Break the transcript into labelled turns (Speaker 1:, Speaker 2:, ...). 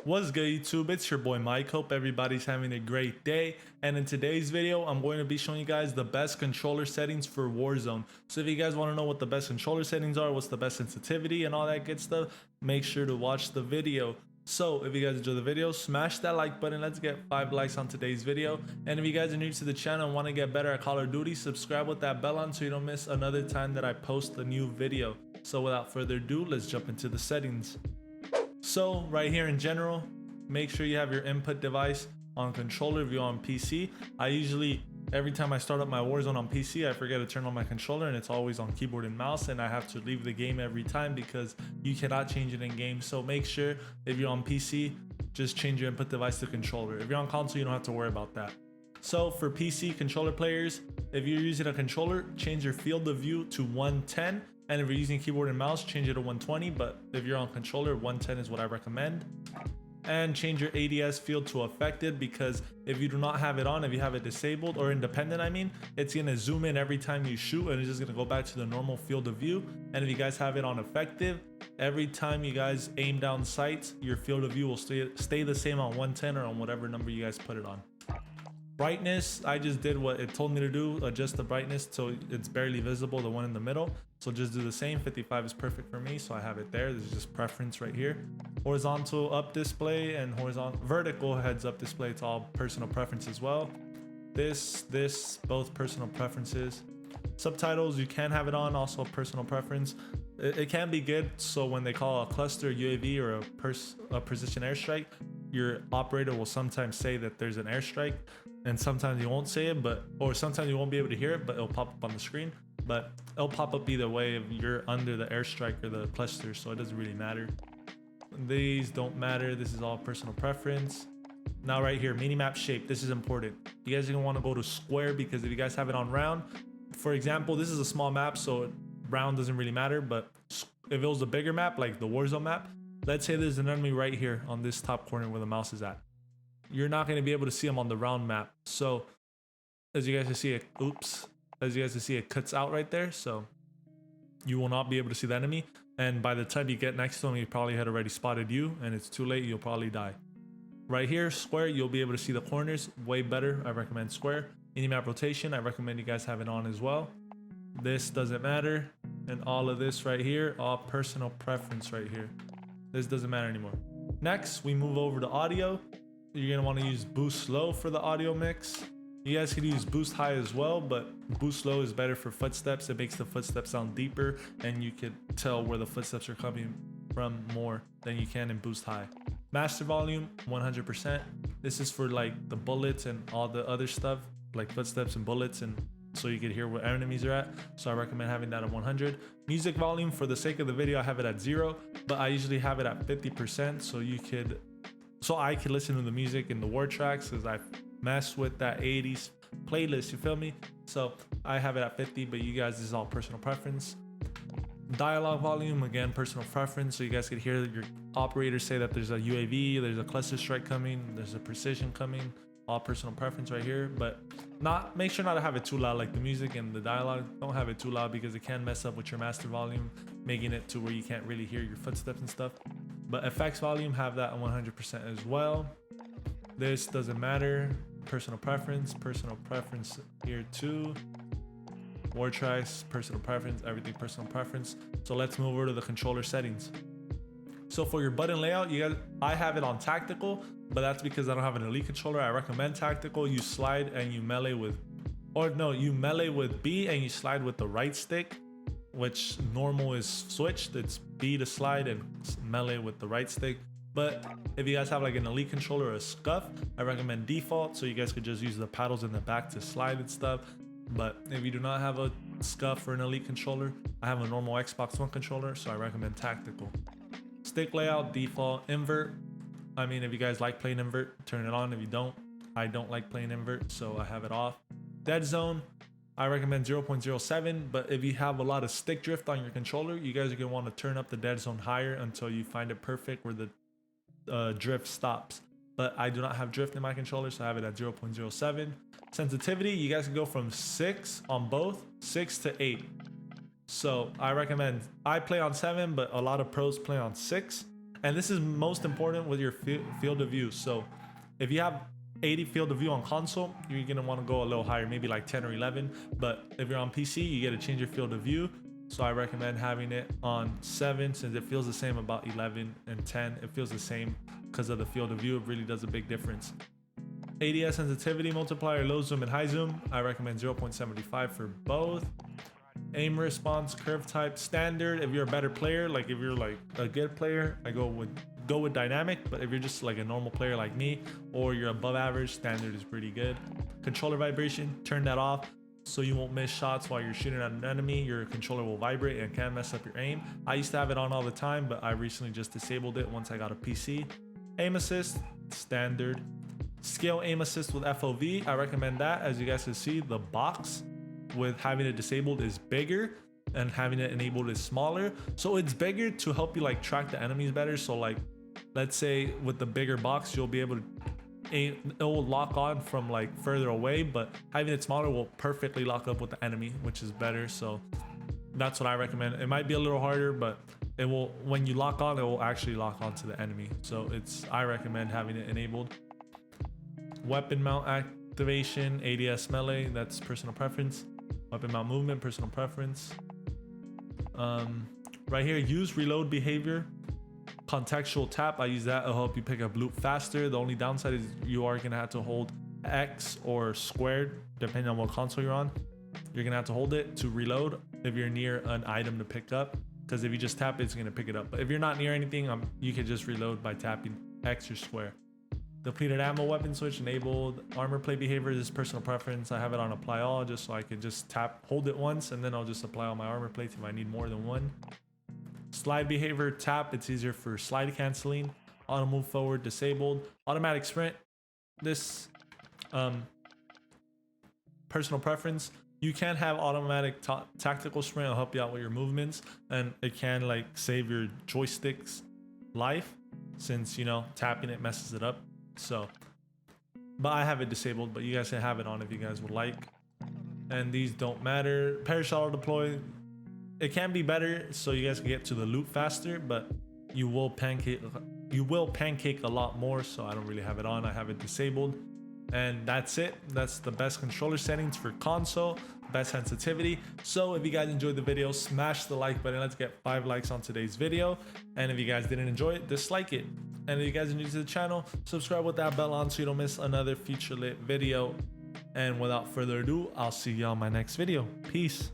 Speaker 1: What's good, YouTube? It's your boy Mike. Hope everybody's having a great day. And in today's video, I'm going to be showing you guys the best controller settings for Warzone. So if you guys want to know what the best controller settings are, what's the best sensitivity and all that good stuff, make sure to watch the video. So if you guys enjoy the video, smash that like button. Let's get 5 likes on today's video. And if you guys are new to the channel and want to get better at Call of Duty, subscribe with that bell on so you don't miss another time that I post a new video. So without further ado, let's jump into the settings. So right here in general, make sure you have your input device on controller if you're on PC. I usually, every time I start up my Warzone on PC, I forget to turn on my controller and it's always on keyboard and mouse, and I have to leave the game every time because you cannot change it in game. So make sure if you're on PC, just change your input device to controller. If you're on console, you don't have to worry about that. So for PC controller players, if you're using a controller, change your field of view to 110. And if you're using keyboard and mouse, change it to 120. But if you're on controller, 110 is what I recommend. And change your ADS field to affected, because if you do not have it on, if you have it disabled or independent, I mean, it's gonna zoom in every time you shoot and it's just gonna go back to the normal field of view. And if you guys have it on effective, every time you guys aim down sights, your field of view will stay the same on 110 or on whatever number you guys put it on. Brightness, I just did what it told me to do, adjust the brightness so it's barely visible, the one in the middle. So just do the same. 55 is perfect for me, so I have it there. This is just preference right here. Horizontal up display and vertical heads up display, it's all personal preference as well. This, both personal preferences. Subtitles, you can have it on, also personal preference. It can be good, so when they call a cluster UAV or a precision airstrike, your operator will sometimes say that there's an airstrike, and sometimes you won't say it, or sometimes you won't be able to hear it, but it'll pop up on the screen. But it'll pop up either way if you're under the airstrike or the cluster, so it doesn't really matter. These don't matter. This is all personal preference. Now right here, minimap shape, this is important. You guys are gonna want to go to square, because if you guys have it on round, for example, this is a small map, so round doesn't really matter. But if it was a bigger map, like the Warzone map, let's say there's an enemy right here on this top corner where the mouse is at, you're not going to be able to see them on the round map. So as you guys can see, it cuts out right there, so you will not be able to see the enemy. And by the time you get next to him, he probably had already spotted you, and it's too late. You'll probably die. Right here, square, you'll be able to see the corners way better. I recommend square. Map rotation, I recommend you guys have it on as well. This doesn't matter, and all of this right here, all personal preference right here. This doesn't matter anymore. Next, we move over to audio. You're gonna want to use boost low for the audio mix. You guys could use boost high as well, but boost low is better for footsteps. It makes the footsteps sound deeper, and you can tell where the footsteps are coming from more than you can in boost high. Master volume, 100%. This is for like the bullets and all the other stuff, like footsteps and bullets, and so you can hear where enemies are at. So I recommend having that at 100. Music volume, for the sake of the video, I have it at 0, but I usually have it at 50%, so I could listen to the music in the war tracks, because I mess with that 80s playlist, you feel me? So I have it at 50, but you guys, this is all personal preference. Dialogue volume, again, personal preference, so you guys could hear your operator say that there's a UAV, there's a cluster strike coming, there's a precision coming. All personal preference right here, but make sure not to have it too loud. Like the music and the dialogue, don't have it too loud, because it can mess up with your master volume, making it to where you can't really hear your footsteps and stuff. But effects volume, have that at 100% as well. This doesn't matter. Personal preference here too. War tracks, personal preference, everything personal preference. So let's move over to the controller settings. So for your button layout, I have it on tactical, but that's because I don't have an elite controller. I recommend tactical. You slide and you melee with, you melee with B and you slide with the right stick, which normal is switched. It's B to slide and melee with the right stick. But if you guys have like an elite controller or a scuff, I recommend default, so you guys could just use the paddles in the back to slide and stuff. But if you do not have a scuff or an elite controller, I have a normal Xbox One controller, so I recommend tactical. Stick layout, default. Invert, I mean, if you guys like playing invert, turn it on. If you don't, I don't like playing invert, so I have it off. Dead zone, I recommend 0.07, but if you have a lot of stick drift on your controller, you guys are gonna want to turn up the dead zone higher until you find it perfect where the drift stops. But I do not have drift in my controller, so I have it at 0.07. Sensitivity, you guys can go from 6 on both, 6 to 8. So I recommend, I play on 7, but a lot of pros play on 6. And this is most important with your field of view. So if you have 80 field of view on console, you're gonna want to go a little higher, maybe like 10 or 11. But if you're on PC, you get to change your field of view. So I recommend having it on 7, since it feels the same about 11 and 10. It feels the same because of the field of view. It really does a big difference. ADS sensitivity multiplier, low zoom and high zoom. I recommend 0.75 for both. Aim response, curve type, standard. If you're a better player, like if you're like a good player, I go with dynamic. But if you're just like a normal player like me, or you're above average, standard is pretty good. Controller vibration, turn that off so you won't miss shots while you're shooting at an enemy. Your controller will vibrate and can mess up your aim. I used to have it on all the time, but I recently just disabled it once I got a PC. Aim assist, standard. Scale aim assist with FOV, I recommend that. As you guys can see, the box with having it disabled is bigger and having it enabled is smaller. So it's bigger to help you like track the enemies better. So like, let's say with the bigger box, you'll be able to it will lock on from like further away, but having it smaller will perfectly lock up with the enemy, which is better. So that's what I recommend. It might be a little harder, but it will, when you lock on, it will actually lock onto the enemy. So I recommend having it enabled. Weapon mount activation, ADS melee, that's personal preference. Weapon mount movement, personal preference. Right here, use reload behavior. Contextual tap, I use that to help you pick up loot faster. The only downside is you are gonna have to hold X or squared, depending on what console you're on. You're gonna have to hold it to reload if you're near an item to pick up, because if you just tap it, it's gonna pick it up. But if you're not near anything, you can just reload by tapping X or square. Depleted ammo weapon switch enabled. Armor plate behavior is personal preference. I have it on apply all just so I can just hold it once, and then I'll just apply all my armor plates if I need more than one. Slide behavior, tap, it's easier for slide canceling. Auto move forward, disabled. Automatic sprint, this personal preference. You can have automatic tactical sprint, it'll help you out with your movements, and it can like save your joystick's life, since you know tapping it messes it up. So, but I have it disabled, but you guys can have it on if you guys would like. And these don't matter. Parachute auto deploy, it can be better so you guys can get to the loot faster, but you will pancake a lot more, so I don't really have it on. I have it disabled. And that's it. That's the best controller settings for console, best sensitivity. So if you guys enjoyed the video, smash the like button. Let's get 5 likes on today's video. And if you guys didn't enjoy it, dislike it. And if you guys are new to the channel, subscribe with that bell on so you don't miss another feature lit video. And without further ado, I'll see you on my next video. Peace.